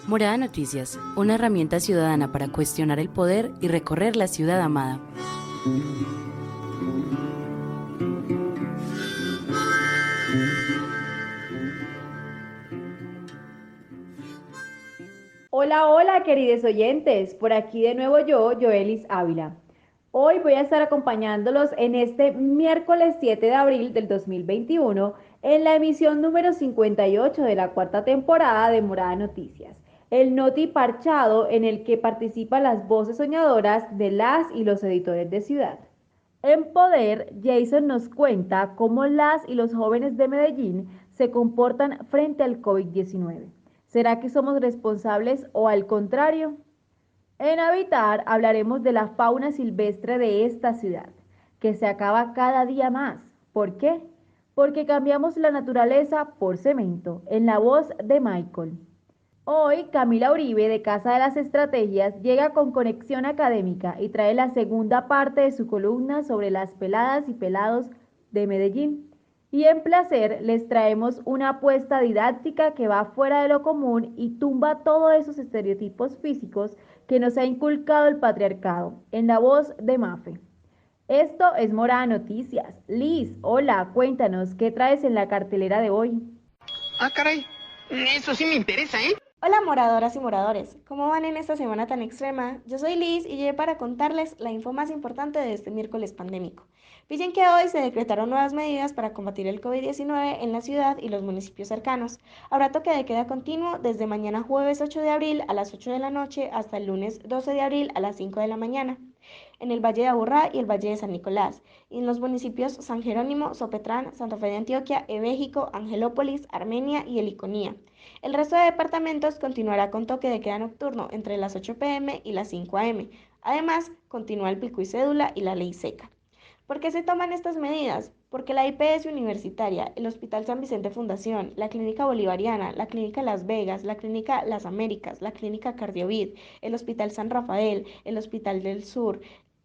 Morada Noticias, una herramienta ciudadana para cuestionar el poder y recorrer la ciudad amada. Hola, hola, queridos oyentes. Por aquí de nuevo yo, Joelis Ávila. Hoy voy a estar acompañándolos en este miércoles 7 de abril del 2021 en la emisión número 58 de la cuarta temporada de Morada Noticias, el Noti Parchado en el que participan las voces soñadoras de las y los editores de Ciudad. En Poder, Jason nos cuenta cómo las y los jóvenes de Medellín se comportan frente al COVID-19. ¿Será que somos responsables o al contrario? En Habitar hablaremos de la fauna silvestre de esta ciudad, que se acaba cada día más. ¿Por qué? Porque cambiamos la naturaleza por cemento, en la voz de Michael. Hoy, Camila Uribe, de Casa de las Estrategias, llega con conexión académica y trae la segunda parte de su columna sobre las peladas y pelados de Medellín. Y en Placer les traemos una apuesta didáctica que va fuera de lo común y tumba todos esos estereotipos físicos que nos ha inculcado el patriarcado, en la voz de Mafe. Esto es Morada Noticias. Liz, hola, cuéntanos, ¿qué traes en la cartelera de hoy? Ah, caray, eso sí me interesa, ¿eh? Hola moradoras y moradores, ¿cómo van en esta semana tan extrema? Yo soy Liz y llegué para contarles la info más importante de este miércoles pandémico. Pillen que hoy se decretaron nuevas medidas para combatir el COVID-19 en la ciudad y los municipios cercanos. Habrá toque de queda continuo desde mañana jueves 8 de abril a las 8 de la noche hasta el lunes 12 de abril a las 5 de la mañana en el Valle de Aburrá y el Valle de San Nicolás, y en los municipios San Jerónimo, Sopetrán, Santa Fe de Antioquia, Ebéjico, Angelópolis, Armenia y El Iconía. El resto de departamentos continuará con toque de queda nocturno entre las 8 p.m. y las 5 a.m. Además, continúa el pico y cédula y la ley seca. ¿Por qué se toman estas medidas? Porque la IPS Universitaria, el Hospital San Vicente Fundación, la Clínica Bolivariana, la Clínica Las Vegas, la Clínica Las Américas, la Clínica Cardiovid, el Hospital San Rafael, el Hospital del Sur,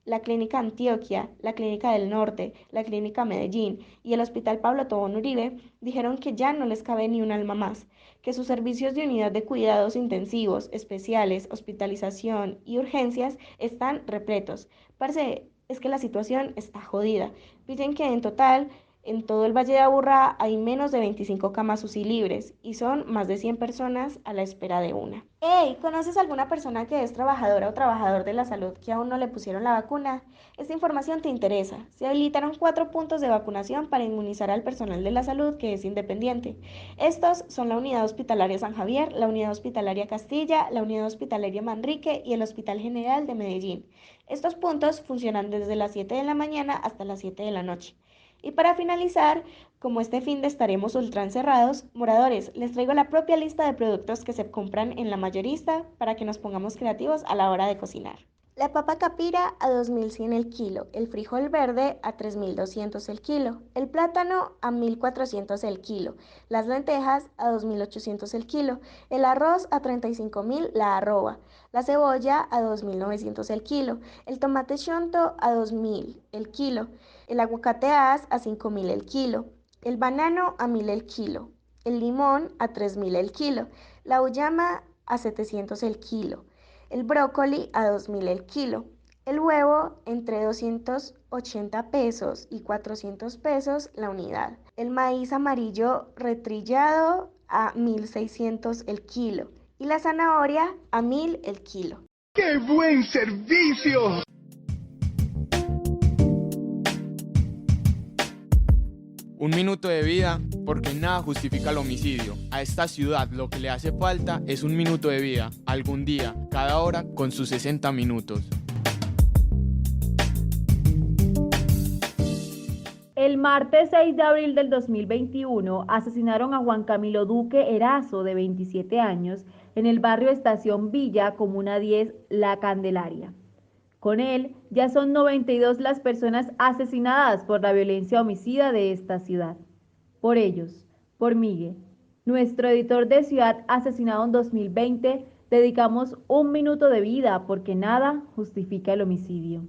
la Clínica Antioquia, la Clínica del Norte, la Clínica Medellín y el Hospital Pablo Tobón Uribe dijeron que ya no les cabe ni un alma más, que sus servicios de unidad de cuidados intensivos, especiales, hospitalización y urgencias están repletos. Parce, es que la situación está jodida. Dicen que en total, en todo el Valle de Aburrá hay menos de 25 camas UCI libres y son más de 100 personas a la espera de una. Hey, ¿conoces alguna persona que es trabajadora o trabajador de la salud que aún no le pusieron la vacuna? Esta información te interesa. Se habilitaron 4 puntos de vacunación para inmunizar al personal de la salud que es independiente. Estos son la Unidad Hospitalaria San Javier, la Unidad Hospitalaria Castilla, la Unidad Hospitalaria Manrique y el Hospital General de Medellín. Estos puntos funcionan desde las 7 de la mañana hasta las 7 de la noche. Y para finalizar, como este fin de estaremos ultra encerrados, moradores, les traigo la propia lista de productos que se compran en la mayorista para que nos pongamos creativos a la hora de cocinar. La papa capira a 2.100 el kilo, el frijol verde a 3.200 el kilo, el plátano a 1.400 el kilo, las lentejas a 2.800 el kilo, el arroz a 35.000 la arroba, la cebolla a 2.900 el kilo, el tomate chonto a 2.000 el kilo, el aguacate a 5.000 el kilo, el banano a 1.000 el kilo, el limón a 3.000 el kilo, la uyama a 700 el kilo, el brócoli a 2.000 el kilo, el huevo entre 280 pesos y 400 pesos la unidad, el maíz amarillo retrillado a 1.600 el kilo y la zanahoria a 1.000 el kilo. ¡Qué buen servicio! Un minuto de vida, porque nada justifica el homicidio. A esta ciudad lo que le hace falta es un minuto de vida, algún día, cada hora, con sus 60 minutos. El martes 6 de abril del 2021 asesinaron a Juan Camilo Duque Erazo, de 27 años, en el barrio Estación Villa, Comuna 10, La Candelaria. Con él, ya son 92 las personas asesinadas por la violencia homicida de esta ciudad. Por ellos, por Miguel, nuestro editor de Ciudad asesinado en 2020, dedicamos un minuto de vida porque nada justifica el homicidio.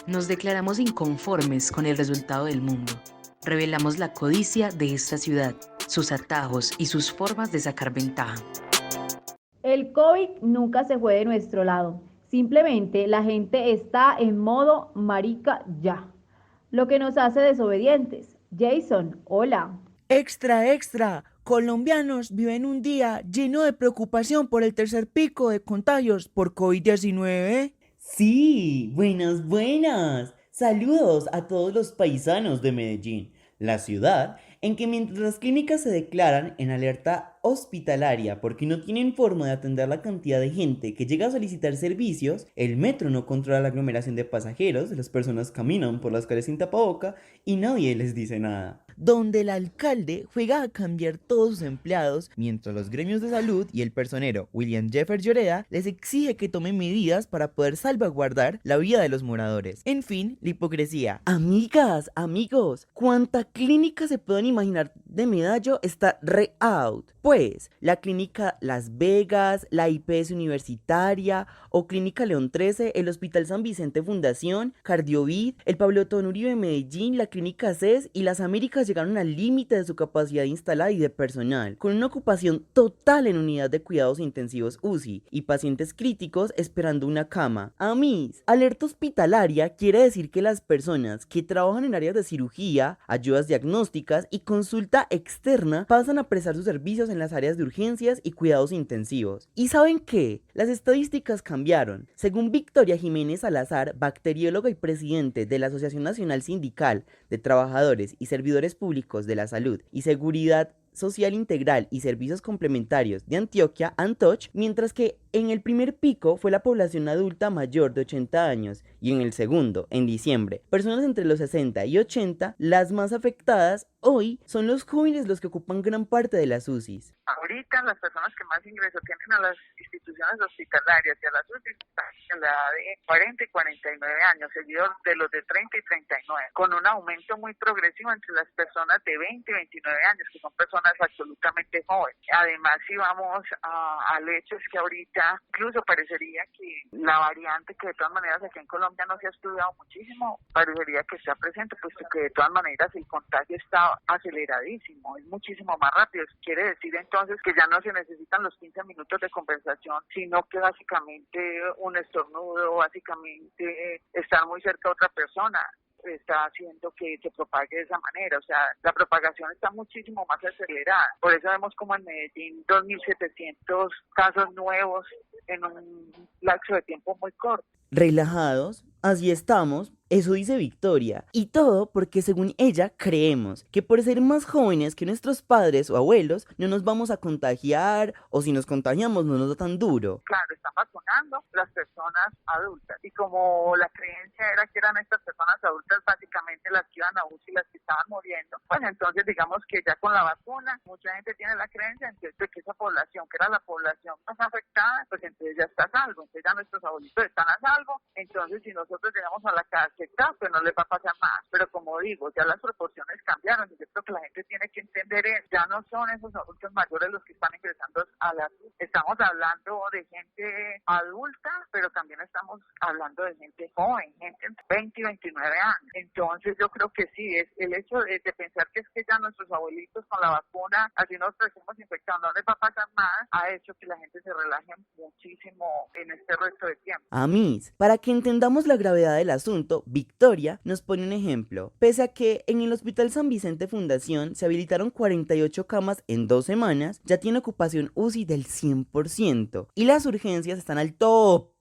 Nos declaramos inconformes con el resultado del mundo. Revelamos la codicia de esta ciudad, sus atajos y sus formas de sacar ventaja. El COVID nunca se fue de nuestro lado. Simplemente la gente está en modo marica ya, lo que nos hace desobedientes. Jason, hola. Extra, extra. Colombianos viven un día lleno de preocupación por el tercer pico de contagios por COVID-19. Sí, buenas, buenas. Saludos a todos los paisanos de Medellín, la ciudad en que mientras las clínicas se declaran en alerta hospitalaria porque no tienen forma de atender la cantidad de gente que llega a solicitar servicios, el metro no controla la aglomeración de pasajeros, las personas caminan por las calles sin tapaboca y nadie les dice nada. Donde el alcalde juega a cambiar todos sus empleados, mientras los gremios de salud y el personero William Jeffer Lloreda les exige que tomen medidas para poder salvaguardar la vida de los moradores. En fin, la hipocresía. Amigas, amigos, ¿cuánta clínica se pueden imaginar de Medallo está re out? Pues, la clínica Las Vegas, la IPS Universitaria o Clínica León 13, el Hospital San Vicente Fundación, Cardiovid, el Pablo Otón Uribe Medellín, la Clínica CES y las Américas llegaron al límite de su capacidad instalada y de personal, con una ocupación total en unidad de cuidados intensivos UCI y pacientes críticos esperando una cama. Amis, alerta hospitalaria quiere decir que las personas que trabajan en áreas de cirugía, ayudas diagnósticas y consulta externa pasan a prestar sus servicios en las áreas de urgencias y cuidados intensivos. ¿Y saben qué? Las estadísticas cambiaron. Según Victoria Jiménez Salazar, bacterióloga y presidente de la Asociación Nacional Sindical de Trabajadores y Servidores Públicos de la Salud y Seguridad Social Integral y Servicios Complementarios de Antioquia, ANTOCH, mientras que en el primer pico fue la población adulta mayor de 80 años y en el segundo, en diciembre, personas entre los 60 y 80, las más afectadas hoy son los jóvenes los que ocupan gran parte de las UCIs. Ahorita las personas que más ingreso tienen a las instituciones hospitalarias y a las UCIs están en la edad de 40 y 49 años, seguidos de los de 30 y 39, con un aumento muy progresivo entre las personas de 20 y 29 años, que son personas absolutamente jóvenes. Además, si vamos al hecho es que ahorita incluso parecería que la variante, que de todas maneras aquí en Colombia no se ha estudiado muchísimo, parecería que está presente, puesto que de todas maneras el contagio está aceleradísimo, es muchísimo más rápido. Quiere decir entonces que ya no se necesitan los 15 minutos de conversación, sino que básicamente un estornudo, básicamente estar muy cerca de otra persona, está haciendo que se propague de esa manera. O sea, la propagación está muchísimo más acelerada. Por eso vemos como en Medellín 2.700 casos nuevos en un lapso de tiempo muy corto. Relajados, así estamos, eso dice Victoria, y todo porque según ella creemos que por ser más jóvenes que nuestros padres o abuelos no nos vamos a contagiar, o si nos contagiamos no nos da tan duro. Claro, están vacunando las personas adultas, y como la creencia era que eran estas personas adultas básicamente las que iban a UCI y las que estaban muriendo, pues entonces digamos que ya con la vacuna mucha gente tiene la creencia entonces, de que esa población, que era la población más afectada, pues entonces ya está a salvo, entonces ya nuestros abuelitos están a salvo, entonces si nosotros llegamos a la casa, pues no les va a pasar más. Pero como digo, ya las proporciones cambiaron, y yo creo que la gente tiene que entender eso. Ya no son esos adultos mayores los que están ingresando a la SUS. Estamos hablando de gente adulta, pero también estamos hablando de gente joven, gente entre 20 y 29 años. Entonces yo creo que sí, es el hecho de pensar que es que ya nuestros abuelitos con la vacuna, así nos estamos infectando, no les va a pasar más, ha hecho que la gente se relaje muchísimo en este resto de tiempo. Amis, para que entendamos la gravedad del asunto, Victoria nos pone un ejemplo. Pese a que en el Hospital San Vicente Fundación se habilitaron 48 camas en 2 semanas, ya tiene ocupación UCI del 100% y las urgencias están al tope.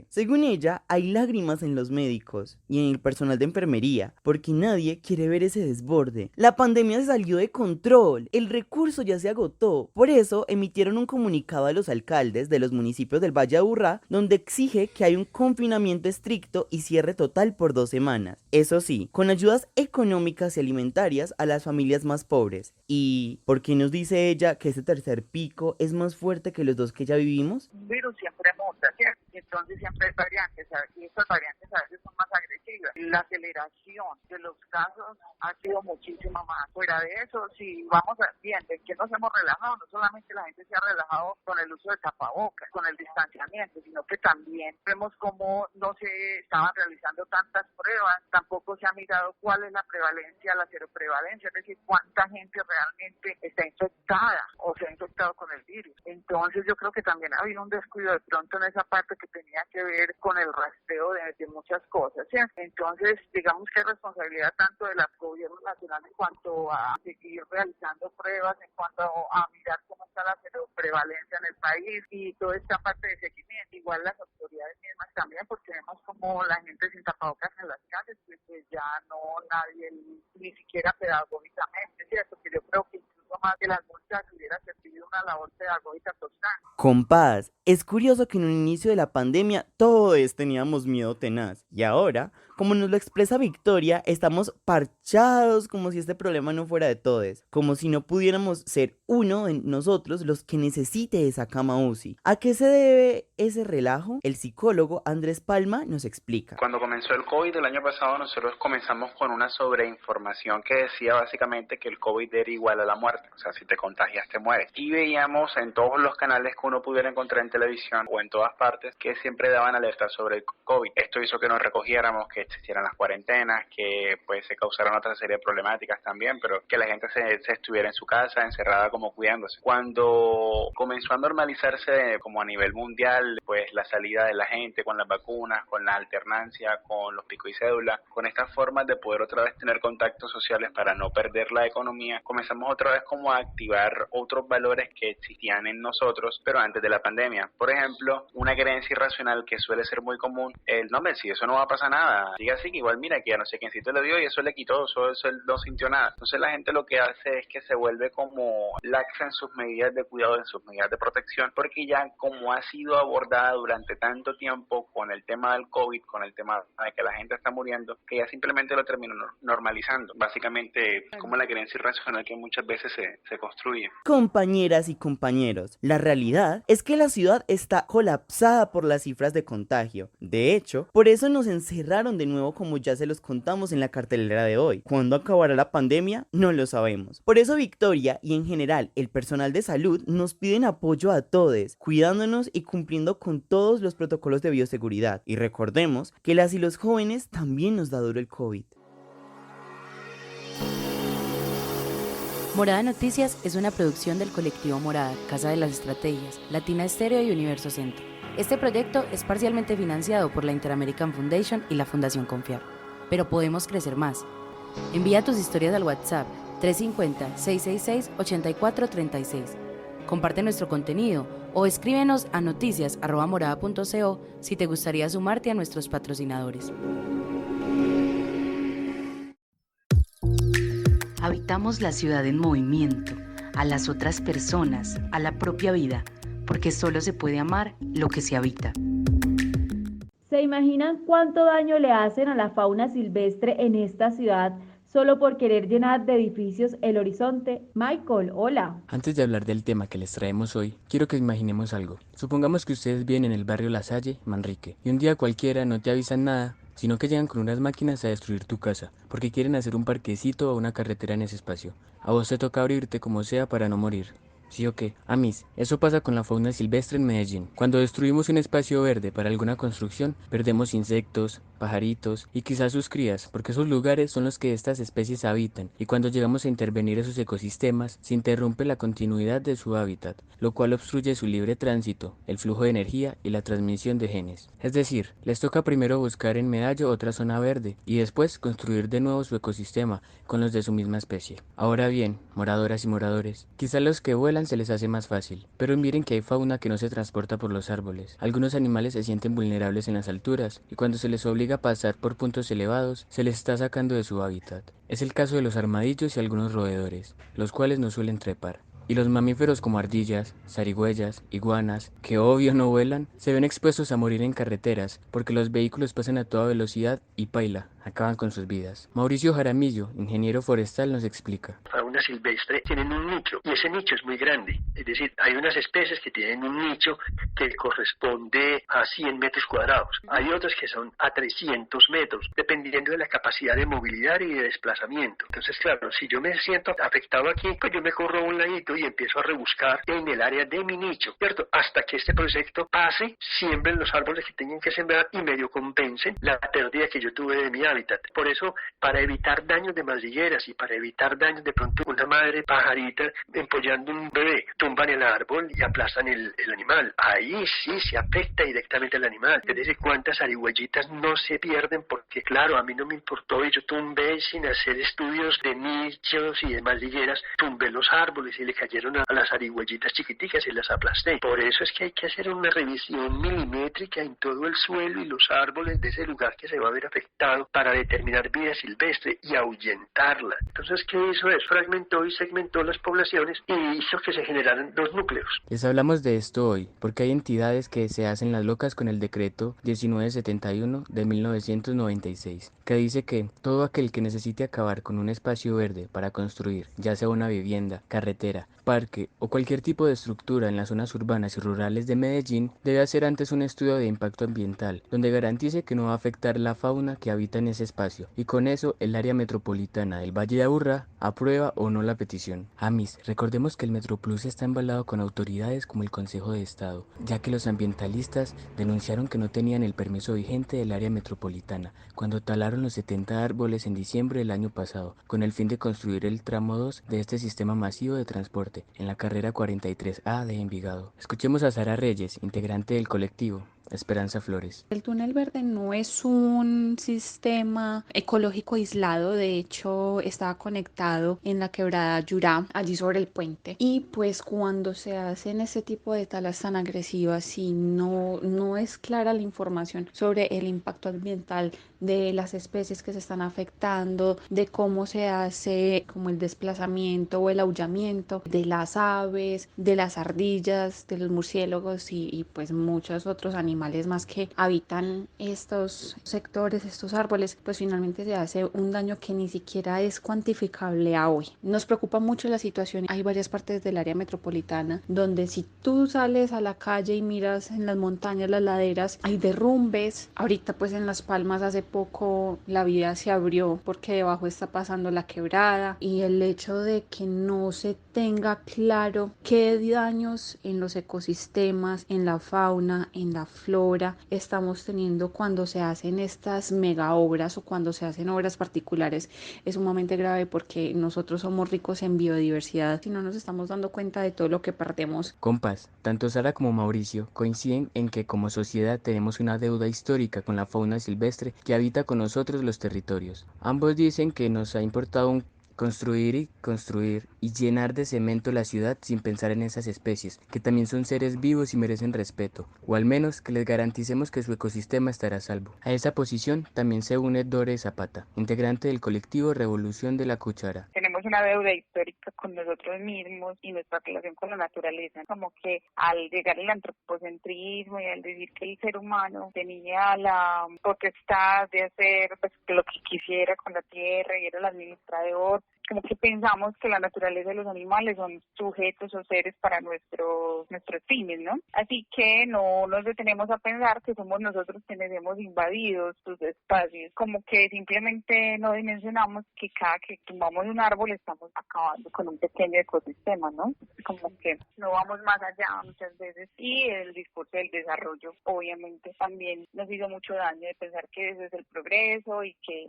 Según ella, hay lágrimas en los médicos y en el personal de enfermería, porque nadie quiere ver ese desborde. La pandemia se salió de control, el recurso ya se agotó. Por eso emitieron un comunicado a los alcaldes de los municipios del Valle de Aburrá, donde exige que haya un confinamiento estricto y cierre total por 2 semanas. Eso sí, con ayudas económicas y alimentarias a las familias más pobres. ¿Y por qué nos dice ella que ese tercer pico es más fuerte que los 2 que ya vivimos? Un virus siempre muta, ¿cierto? Entonces siempre hay variantes, y estas variantes a veces son más agresivas. La aceleración de los casos ha sido muchísimo más. Fuera de eso, si vamos viendo en que nos hemos relajado, no solamente la gente se ha relajado con el uso de tapabocas, con el distanciamiento, sino que también vemos cómo no se estaban realizando tantas pruebas, tampoco se ha mirado cuál es la prevalencia, la seroprevalencia, es decir, cuánta gente realmente está infectada o se ha infectado con el virus. Entonces yo creo que también ha habido un descuido de pronto en esa parte que tenía que ver con el rastreo de muchas cosas, ¿sí? Entonces digamos que hay responsabilidad tanto de los gobiernos nacionales en cuanto a seguir realizando pruebas, en cuanto a mirar cómo está la seroprevalencia en el país y toda esta parte de seguimiento. Igual las autoridades mismas también, porque vemos como la gente sin tapabocas en las calles, pues ya no nadie, ni siquiera pedagógicamente, ¿cierto? Que yo creo que incluso más que las multas hubiera servido una labor pedagógica total. Compás, es curioso que en un inicio de la pandemia todos teníamos miedo tenaz y ahora, como nos lo expresa Victoria, estamos parchados como si este problema no fuera de todos, como si no pudiéramos ser uno de nosotros los que necesite esa cama UCI. ¿A qué se debe ese relajo? El psicólogo Andrés Palma nos explica. Cuando comenzó el COVID el año pasado, nosotros comenzamos con una sobreinformación que decía básicamente que el COVID era igual a la muerte, o sea, si te contagias te mueres. Y veíamos en todos los canales que uno pudiera encontrar en televisión o en todas partes que siempre daban alertas sobre el COVID. Esto hizo que nos recogiéramos, que existieran las cuarentenas, que pues se causaran otra serie de problemáticas también, pero que la gente se estuviera en su casa, encerrada como cuidándose. Cuando comenzó a normalizarse como a nivel mundial, pues la salida de la gente con las vacunas, con la alternancia, con los pico y cédula, con estas formas de poder otra vez tener contactos sociales para no perder la economía, comenzamos otra vez como a activar otros valores que existían en nosotros, pero antes de la pandemia. Por ejemplo, una creencia irracional que suele ser muy común, no, hombre, si eso no va a pasar nada, diga así que igual mira que a no sé quiéncito le dio y eso le quitó, eso él no sintió nada. Entonces la gente lo que hace es que se vuelve como laxa en sus medidas de cuidado, en sus medidas de protección, porque ya como ha sido abordada durante tanto tiempo con el tema del COVID, con el tema de que la gente está muriendo, que ya simplemente lo terminó normalizando. Básicamente como la creencia irracional que muchas veces se construye. Compañeras y compañeros, la realidad es que la ciudad está colapsada por las cifras de contagio. De hecho, por eso nos encerraron de nuevo, como ya se los contamos en la cartelera de hoy. ¿Cuándo acabará la pandemia? No lo sabemos. Por eso Victoria y en general el personal de salud nos piden apoyo a todos, cuidándonos y cumpliendo con todos los protocolos de bioseguridad. Y recordemos que las y los jóvenes también nos da duro el COVID. Morada Noticias es una producción del colectivo Morada, Casa de las Estrategias, Latina Estéreo y Universo Centro. Este proyecto es parcialmente financiado por la Inter-American Foundation y la Fundación Confiar. Pero podemos crecer más. Envía tus historias al WhatsApp 350-666-8436. Comparte nuestro contenido o escríbenos a noticias@morada.co si te gustaría sumarte a nuestros patrocinadores. Habitamos la ciudad en movimiento, a las otras personas, a la propia vida, porque solo se puede amar lo que se habita. ¿Se imaginan cuánto daño le hacen a la fauna silvestre en esta ciudad solo por querer llenar de edificios el horizonte? Michael, hola. Antes de hablar del tema que les traemos hoy, quiero que imaginemos algo. Supongamos que ustedes viven en el barrio La Salle, Manrique, y un día cualquiera no te avisan nada, sino que llegan con unas máquinas a destruir tu casa, porque quieren hacer un parquecito o una carretera en ese espacio. A vos te toca abrirte como sea para no morir. ¿Sí o qué? Amis, eso pasa con la fauna silvestre en Medellín. Cuando destruimos un espacio verde para alguna construcción, perdemos insectos, pajaritos y quizás sus crías, porque esos lugares son los que estas especies habitan, y cuando llegamos a intervenir esos ecosistemas, se interrumpe la continuidad de su hábitat, lo cual obstruye su libre tránsito, el flujo de energía y la transmisión de genes. Es decir, les toca primero buscar en Medallo otra zona verde, y después construir de nuevo su ecosistema con los de su misma especie. Ahora bien, moradoras y moradores, quizás los que vuelan se les hace más fácil, pero miren que hay fauna que no se transporta por los árboles. Algunos animales se sienten vulnerables en las alturas, y cuando se les obliga a pasar por puntos elevados, se les está sacando de su hábitat. Es el caso de los armadillos y algunos roedores, los cuales no suelen trepar. Y los mamíferos como ardillas, zarigüeyas, iguanas, que obvio no vuelan, se ven expuestos a morir en carreteras, porque los vehículos pasan a toda velocidad y paila, acaban con sus vidas. Mauricio Jaramillo, ingeniero forestal, nos explica. La fauna fauna silvestre tienen un nicho, y ese nicho es muy grande. Es decir, hay unas especies que tienen un nicho que corresponde a 100 metros cuadrados. Hay otras que son a 300 metros, dependiendo de la capacidad de movilidad y de desplazamiento. Entonces, claro, si yo me siento afectado aquí, pues yo me corro a un ladito y empiezo a rebuscar en el área de mi nicho, ¿cierto? Hasta que este proyecto pase, siembren los árboles que tengan que sembrar y medio compensen la pérdida que yo tuve de mi hábitat. Por eso, para evitar daños de madrigueras y para evitar daños de pronto una madre pajarita empollando un bebé, tumban el árbol y aplastan el animal. Ahí sí se afecta directamente al animal. Es decir, cuántas zarigüeyitas no se pierden porque, claro, a mí no me importó y yo tumbé sin hacer estudios de nichos y de madrigueras, tumbé los árboles y le cayeron a las zarigüeyitas chiquiticas y las aplasté. Por eso es que hay que hacer una revisión milimétrica en todo el suelo y los árboles de ese lugar que se va a ver afectado para determinar vida silvestre y ahuyentarla. Entonces, ¿qué hizo? Fragmentó y segmentó las poblaciones y hizo que se generaran dos núcleos. Les hablamos de esto hoy porque hay entidades que se hacen las locas con el decreto 1971 de 1996, que dice que todo aquel que necesite acabar con un espacio verde para construir, ya sea una vivienda, carretera, parque o cualquier tipo de estructura en las zonas urbanas y rurales de Medellín, debe hacer antes un estudio de impacto ambiental, donde garantice que no va a afectar la fauna que habita en ese espacio, y con eso el área metropolitana del Valle de Aburrá aprueba o no la petición. Amis, recordemos que el Metroplus está embalado con autoridades como el Consejo de Estado, ya que los ambientalistas denunciaron que no tenían el permiso vigente del área metropolitana, cuando talaron los 70 árboles en diciembre del año pasado, con el fin de construir el tramo 2 de este sistema masivo de transporte en la carrera 43A de Envigado. Escuchemos a Sara Reyes, integrante del colectivo Esperanza Flores. El túnel verde no es un sistema ecológico aislado, de hecho está conectado en la quebrada Yurá, allí sobre el puente. Y pues cuando se hacen este tipo de talas tan agresivas y no es clara la información sobre el impacto ambiental de las especies que se están afectando, de cómo se hace como el desplazamiento o el aullamiento de las aves, de las ardillas, de los murciélagos y pues muchos otros animales más que habitan estos sectores, estos árboles, pues finalmente se hace un daño que ni siquiera es cuantificable a hoy. Nos preocupa mucho la situación. Hay varias partes del área metropolitana donde si tú sales a la calle y miras en las montañas, las laderas, hay derrumbes. Ahorita pues en Las Palmas hace poco la vía se abrió porque debajo está pasando la quebrada, y el hecho de que no se tenga claro qué daños en los ecosistemas, en la fauna, en la flora estamos teniendo cuando se hacen estas mega obras o cuando se hacen obras particulares es sumamente grave, porque nosotros somos ricos en biodiversidad y no nos estamos dando cuenta de todo lo que perdemos. Compas, tanto Sara como Mauricio coinciden en que como sociedad tenemos una deuda histórica con la fauna silvestre que habita con nosotros los territorios. Ambos dicen que nos ha importado construir y llenar de cemento la ciudad sin pensar en esas especies, que también son seres vivos y merecen respeto, o al menos que les garanticemos que su ecosistema estará a salvo. A esa posición también se une Dore Zapata, integrante del colectivo Revolución de la Cuchara. Tenemos una deuda histórica con nosotros mismos y nuestra relación con la naturaleza, como que al llegar el antropocentrismo y al decir que el ser humano tenía la potestad de hacer pues lo que quisiera con la tierra y era el administrador, como que pensamos que la naturaleza de los animales son sujetos o seres para nuestros fines, ¿no? Así que no nos detenemos a pensar que somos nosotros quienes hemos invadido sus espacios, como que simplemente no dimensionamos que cada que tumbamos un árbol estamos acabando con un pequeño ecosistema, ¿no? Como que no vamos más allá muchas veces, y el discurso del desarrollo obviamente también nos hizo mucho daño de pensar que eso es el progreso y que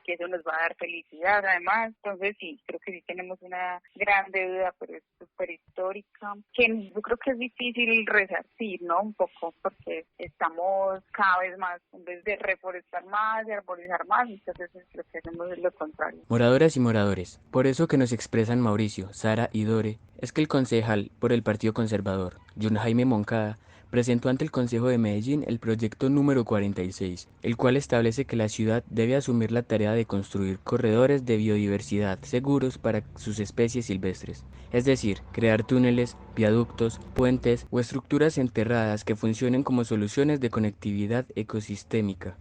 eso nos va a dar felicidad además. Entonces sí, creo que sí tenemos una gran deuda, pero es súper histórica, que yo creo que es difícil resarcir, ¿no? Un poco, porque estamos cada vez más, en vez de reforestar más, de arborizar más, muchas veces lo que hacemos es lo contrario. Moradoras y moradores, por eso que nos expresan Mauricio, Sara y Dore, es que el concejal por el Partido Conservador, John Jaime Moncada, presentó ante el Consejo de Medellín el proyecto número 46, el cual establece que la ciudad debe asumir la tarea de construir corredores de biodiversidad seguros para sus especies silvestres, es decir, crear túneles, viaductos, puentes o estructuras enterradas que funcionen como soluciones de conectividad ecosistémica.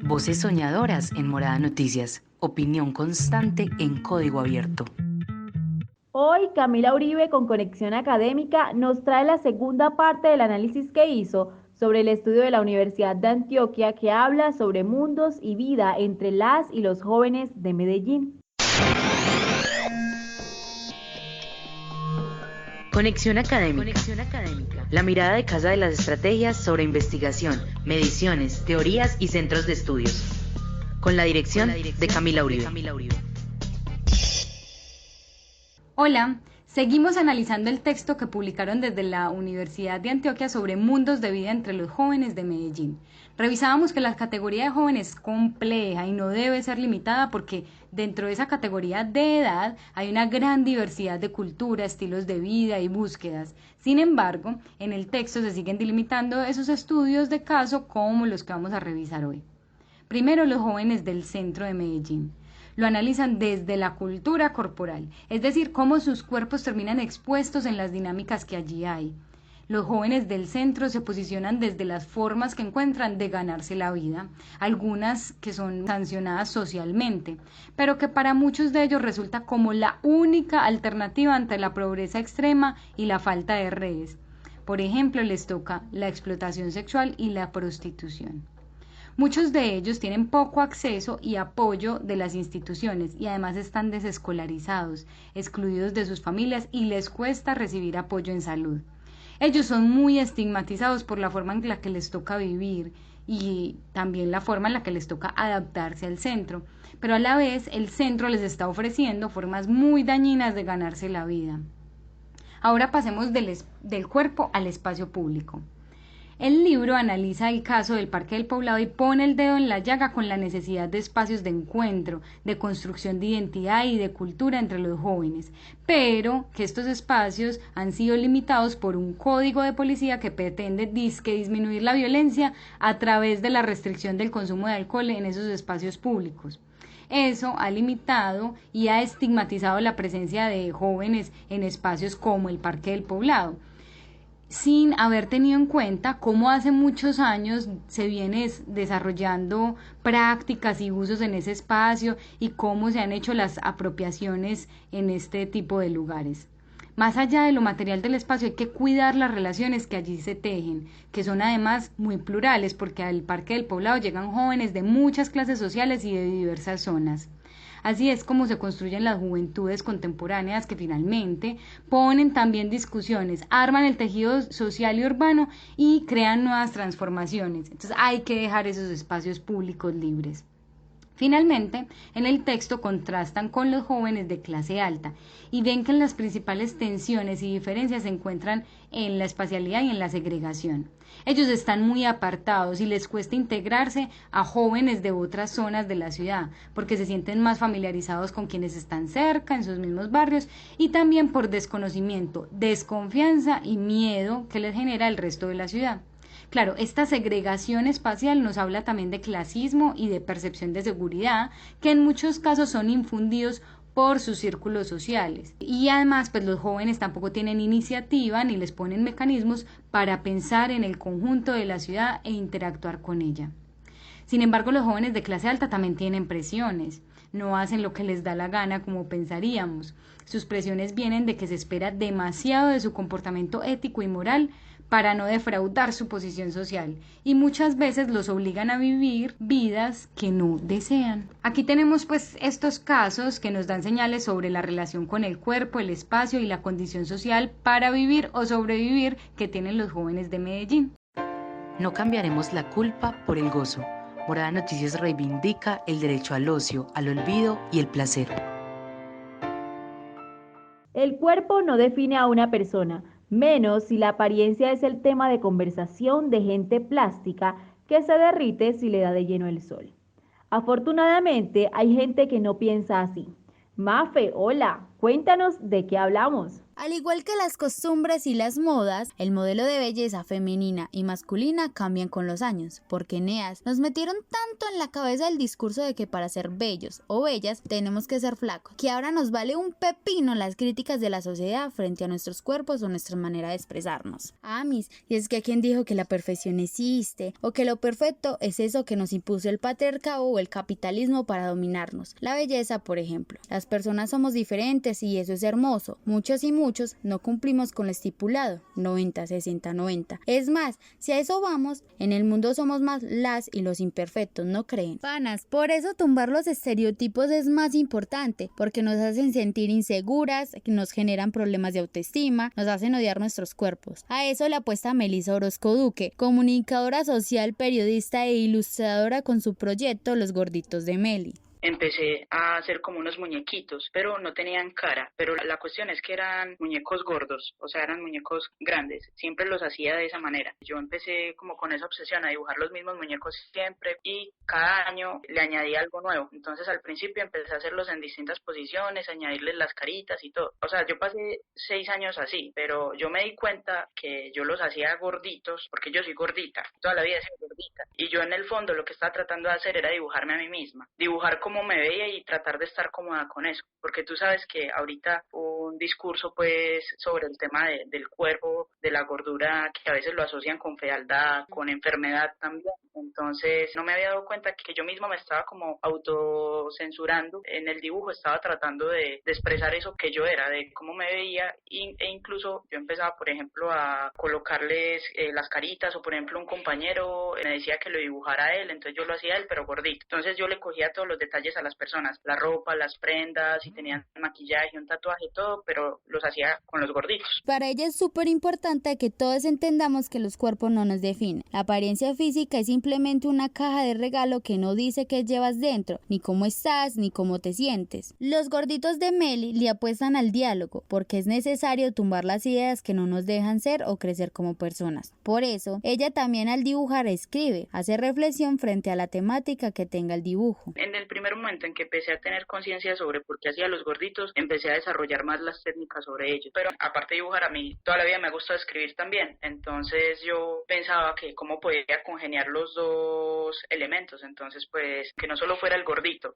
Voces soñadoras en Morada Noticias. Opinión constante en código abierto. Hoy Camila Uribe con Conexión Académica nos trae la segunda parte del análisis que hizo sobre el estudio de la Universidad de Antioquia que habla sobre mundos y vida entre las y los jóvenes de Medellín. Conexión Académica. La mirada de Casa de las Estrategias sobre investigación, mediciones, teorías y centros de estudios. Con la dirección de Camila Uribe. Hola, seguimos analizando el texto que publicaron desde la Universidad de Antioquia sobre mundos de vida entre los jóvenes de Medellín. Revisábamos que la categoría de jóvenes es compleja y no debe ser limitada porque dentro de esa categoría de edad hay una gran diversidad de cultura, estilos de vida y búsquedas. Sin embargo, en el texto se siguen delimitando esos estudios de caso como los que vamos a revisar hoy. Primero, los jóvenes del centro de Medellín. Lo analizan desde la cultura corporal, es decir, cómo sus cuerpos terminan expuestos en las dinámicas que allí hay. Los jóvenes del centro se posicionan desde las formas que encuentran de ganarse la vida, algunas que son sancionadas socialmente, pero que para muchos de ellos resulta como la única alternativa ante la pobreza extrema y la falta de redes. Por ejemplo, les toca la explotación sexual y la prostitución. Muchos de ellos tienen poco acceso y apoyo de las instituciones y además están desescolarizados, excluidos de sus familias y les cuesta recibir apoyo en salud. Ellos son muy estigmatizados por la forma en la que les toca vivir y también la forma en la que les toca adaptarse al centro, pero a la vez el centro les está ofreciendo formas muy dañinas de ganarse la vida. Ahora pasemos del cuerpo al espacio público. El libro analiza el caso del Parque del Poblado y pone el dedo en la llaga con la necesidad de espacios de encuentro, de construcción de identidad y de cultura entre los jóvenes, pero que estos espacios han sido limitados por un código de policía que pretende disminuir la violencia a través de la restricción del consumo de alcohol en esos espacios públicos. Eso ha limitado y ha estigmatizado la presencia de jóvenes en espacios como el Parque del Poblado, sin haber tenido en cuenta cómo hace muchos años se viene desarrollando prácticas y usos en ese espacio y cómo se han hecho las apropiaciones en este tipo de lugares. Más allá de lo material del espacio hay que cuidar las relaciones que allí se tejen, que son además muy plurales porque al Parque del Poblado llegan jóvenes de muchas clases sociales y de diversas zonas. Así es como se construyen las juventudes contemporáneas que finalmente ponen también discusiones, arman el tejido social y urbano y crean nuevas transformaciones. Entonces hay que dejar esos espacios públicos libres. Finalmente, en el texto contrastan con los jóvenes de clase alta y ven que las principales tensiones y diferencias se encuentran en la espacialidad y en la segregación. Ellos están muy apartados y les cuesta integrarse a jóvenes de otras zonas de la ciudad porque se sienten más familiarizados con quienes están cerca, en sus mismos barrios, y también por desconocimiento, desconfianza y miedo que les genera el resto de la ciudad. Claro, esta segregación espacial nos habla también de clasismo y de percepción de seguridad, que en muchos casos son infundidos por sus círculos sociales. Y además, pues los jóvenes tampoco tienen iniciativa ni les ponen mecanismos para pensar en el conjunto de la ciudad e interactuar con ella. Sin embargo, los jóvenes de clase alta también tienen presiones. No hacen lo que les da la gana como pensaríamos. Sus presiones vienen de que se espera demasiado de su comportamiento ético y moral para no defraudar su posición social, y muchas veces los obligan a vivir vidas que no desean. Aquí tenemos pues estos casos que nos dan señales sobre la relación con el cuerpo, el espacio y la condición social para vivir o sobrevivir que tienen los jóvenes de Medellín. No cambiaremos la culpa por el gozo. Morada Noticias reivindica el derecho al ocio, al olvido y el placer. El cuerpo no define a una persona, menos si la apariencia es el tema de conversación de gente plástica que se derrite si le da de lleno el sol. Afortunadamente, hay gente que no piensa así. Mafe, hola. Cuéntanos de qué hablamos. Al igual que las costumbres y las modas, el modelo de belleza femenina y masculina cambian con los años, porque Eneas nos metieron tanto en la cabeza el discurso de que para ser bellos o bellas tenemos que ser flacos, que ahora nos vale un pepino las críticas de la sociedad frente a nuestros cuerpos o nuestra manera de expresarnos. Amis, y es que ¿quién dijo que la perfección existe? O que lo perfecto es eso que nos impuso el patriarcado o el capitalismo para dominarnos. La belleza, por ejemplo. Las personas somos diferentes y eso es hermoso. Muchos no cumplimos con lo estipulado, 90, 60, 90. Es más, si a eso vamos, en el mundo somos más las y los imperfectos, ¿no creen? Panas, por eso tumbar los estereotipos es más importante, porque nos hacen sentir inseguras, nos generan problemas de autoestima, nos hacen odiar nuestros cuerpos. A eso le apuesta Melissa Orozco Duque, comunicadora social, periodista e ilustradora con su proyecto Los Gorditos de Meli. Empecé a hacer como unos muñequitos, pero no tenían cara, pero la cuestión es que eran muñecos gordos, o sea, eran muñecos grandes, siempre los hacía de esa manera. Yo empecé como con esa obsesión a dibujar los mismos muñecos siempre y cada año le añadía algo nuevo. Entonces al principio empecé a hacerlos en distintas posiciones, añadirles las caritas y todo. O sea, yo pasé 6 años así, pero yo me di cuenta que yo los hacía gorditos, porque yo soy gordita, toda la vida he sido gordita, y yo en el fondo lo que estaba tratando de hacer era dibujarme a mí misma, dibujar cómo me veía y tratar de estar cómoda con eso, porque tú sabes que ahorita un discurso pues sobre el tema del cuerpo, de la gordura, que a veces lo asocian con fealdad, con enfermedad también. Entonces no me había dado cuenta que yo misma me estaba como autocensurando en el dibujo, estaba tratando de expresar eso que yo era, de cómo me veía e incluso yo empezaba por ejemplo a colocarles las caritas, o por ejemplo un compañero me decía que lo dibujara a él, entonces yo lo hacía a él pero gordito, entonces yo le cogía todos los detalles a las personas, la ropa, las prendas, si tenían maquillaje, un tatuaje, todo, pero los hacía con los gorditos. Para ella es súper importante que todos entendamos que los cuerpos no nos definen. La apariencia física es simplemente una caja de regalo que no dice qué llevas dentro, ni cómo estás, ni cómo te sientes. Los gorditos de Meli le apuestan al diálogo, porque es necesario tumbar las ideas que no nos dejan ser o crecer como personas. Por eso, ella también al dibujar escribe, hace reflexión frente a la temática que tenga el dibujo. En el primer momento en que empecé a tener conciencia sobre por qué hacía los gorditos, empecé a desarrollar más las técnicas sobre ellos. Pero aparte de dibujar, a mí toda la vida me gusta escribir también. Entonces yo pensaba que cómo podía congeniar los dos elementos. Entonces pues que no solo fuera el gordito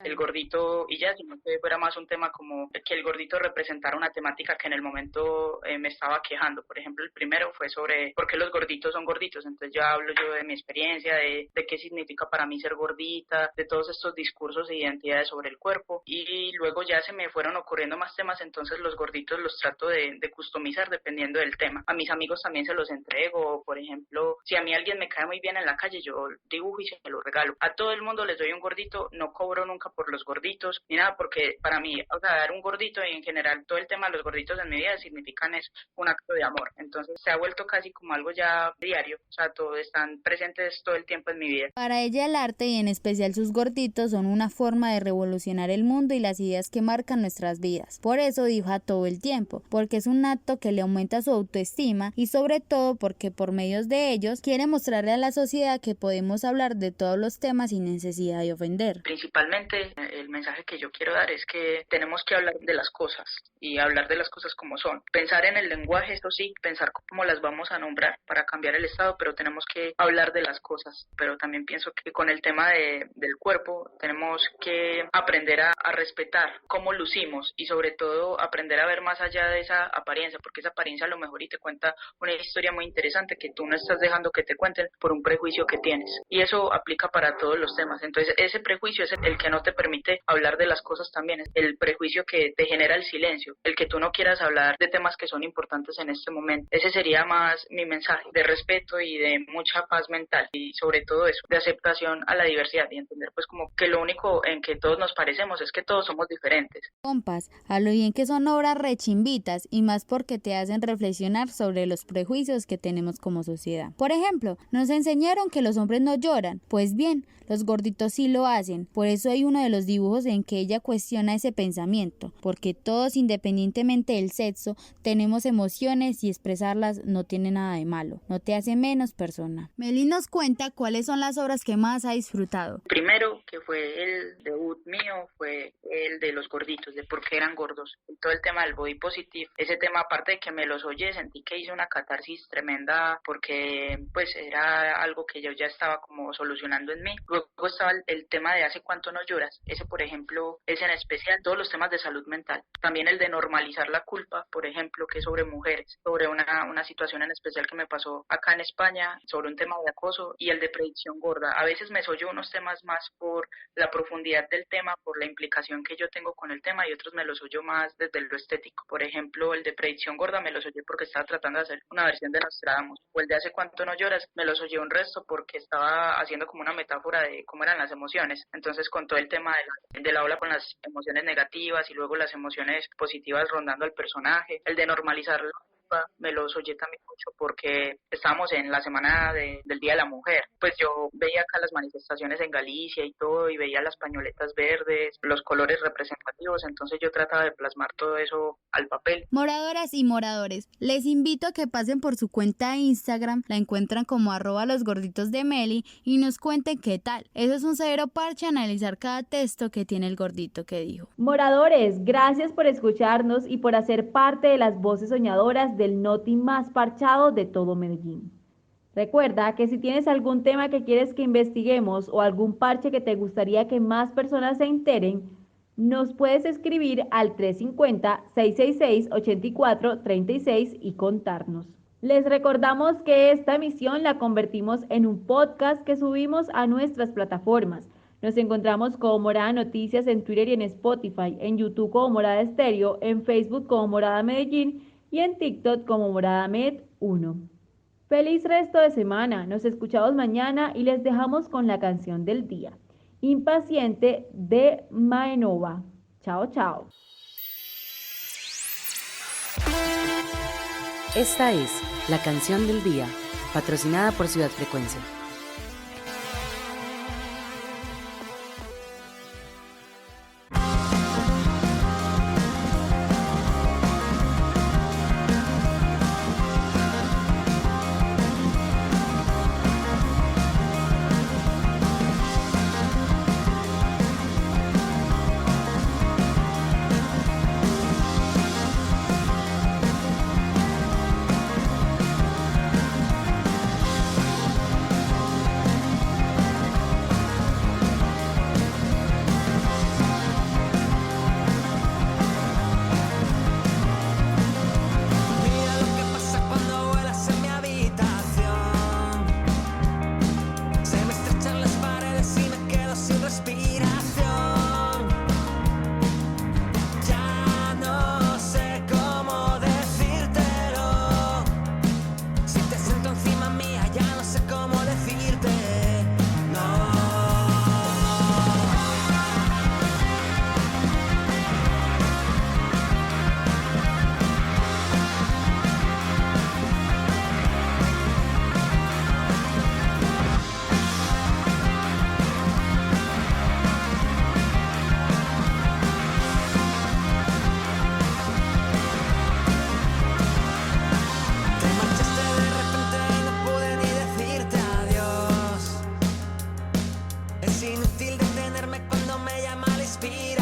y ya, sino que fuera más un tema como que el gordito representara una temática que en el momento me estaba quejando. Por ejemplo, el primero fue sobre por qué los gorditos son gorditos. Entonces yo hablo de mi experiencia, de qué significa para mí ser gordita, de todos estos discursos e identidades sobre el cuerpo, y luego ya se me fueron ocurriendo más temas, entonces los gorditos los trato de customizar dependiendo del tema. A mis amigos también se los entrego, por ejemplo, si a mí alguien me cae muy bien en la calle, yo dibujo y se lo regalo. A todo el mundo les doy un gordito, no cobro nunca por los gorditos, ni nada, porque para mí, o sea, dar un gordito y en general todo el tema de los gorditos en mi vida significan es un acto de amor, entonces se ha vuelto casi como algo ya diario, o sea, todos están presentes todo el tiempo en mi vida. Para ella el arte y en especial sus gorditos son una forma de revolucionar el mundo y las ideas que marcan nuestras vidas. Por eso dibuja todo el tiempo, porque es un acto que le aumenta su autoestima y sobre todo porque por medios de ellos quiere mostrarle a la sociedad que podemos hablar de todos los temas sin necesidad de ofender. Principalmente el mensaje que yo quiero dar es que tenemos que hablar de las cosas y hablar de las cosas como son. Pensar en el lenguaje, eso sí, pensar cómo las vamos a nombrar para cambiar el estado, pero tenemos que hablar de las cosas. Pero también pienso que con el tema del cuerpo tenemos que aprender a respetar cómo lucimos y sobre todo aprender a ver más allá de esa apariencia, porque esa apariencia a lo mejor y te cuenta una historia muy interesante que tú no estás dejando que te cuenten por un prejuicio que tienes, y eso aplica para todos los temas. Entonces ese prejuicio es el que no te permite hablar de las cosas también, es el prejuicio que te genera el silencio, el que tú no quieras hablar de temas que son importantes en este momento. Ese sería más mi mensaje, de respeto y de mucha paz mental, y sobre todo eso, de aceptación a la diversidad y entender pues como que lo único en que todos nos parecemos es que todos somos diferentes. Compas, a lo bien que son obra unas rechimbitas y más porque te hacen reflexionar sobre los prejuicios que tenemos como sociedad. Por ejemplo, nos enseñaron que los hombres no lloran. Pues bien, los gorditos sí lo hacen. Por eso hay uno de los dibujos en que ella cuestiona ese pensamiento, porque todos, independientemente del sexo, tenemos emociones y expresarlas no tiene nada de malo, no te hace menos persona. Meli nos cuenta cuáles son las obras que más ha disfrutado. Primero, que fue el debut mío, fue el de los gorditos, de por qué eran gordos. Y todo el tema del body positive, ese tema, aparte de que me los oye, sentí que hice una catarsis tremenda porque pues era algo que yo ya estaba como solucionando en mí. Luego estaba el tema de hace cuánto no lloras. Ese, por ejemplo, es en especial todos los temas de salud mental. También el de normalizar la culpa, por ejemplo, que es sobre mujeres, sobre una situación en especial que me pasó acá en España, sobre un tema de acoso, y el de predicción gorda. A veces me soy unos temas más por la profundidad del tema, por la implicación que yo tengo con el tema, y otros me los oyo más desde lo estético. Por ejemplo, el de predicción gorda me los oye porque estaba tratando de hacer una versión de Nostradamus, o el de hace cuánto no lloras me los oye un resto porque estaba haciendo como una metáfora de cómo eran las emociones. Entonces, con todo el tema de la ola con las emociones negativas y luego las emociones positivas rondando al personaje, el de normalizar me los oye también mucho porque estábamos en la semana del Día de la Mujer. Pues yo veía acá las manifestaciones en Galicia y todo, y veía las pañoletas verdes, los colores representativos, entonces yo trataba de plasmar todo eso al papel. Moradoras y moradores, les invito a que pasen por su cuenta de Instagram, la encuentran como @losgorditosdemeli, y nos cuenten qué tal. Eso es un severo parche analizar cada texto que tiene el gordito que dijo. Moradores, gracias por escucharnos y por hacer parte de las voces soñadoras del noti más parchado de todo Medellín. Recuerda que si tienes algún tema que quieres que investiguemos o algún parche que te gustaría que más personas se enteren, nos puedes escribir al 350-666-8436 y contarnos. Les recordamos que esta emisión la convertimos en un podcast que subimos a nuestras plataformas. Nos encontramos como Morada Noticias en Twitter y en Spotify, en YouTube como Morada Estéreo, en Facebook como Morada Medellín y en TikTok como MoradaMed1. Feliz resto de semana, nos escuchamos mañana y les dejamos con la canción del día, Impaciente de Maenova. Chao, chao. Esta es la canción del día, patrocinada por Ciudad Frecuencia. Es inútil detenerme cuando me llama la inspiración.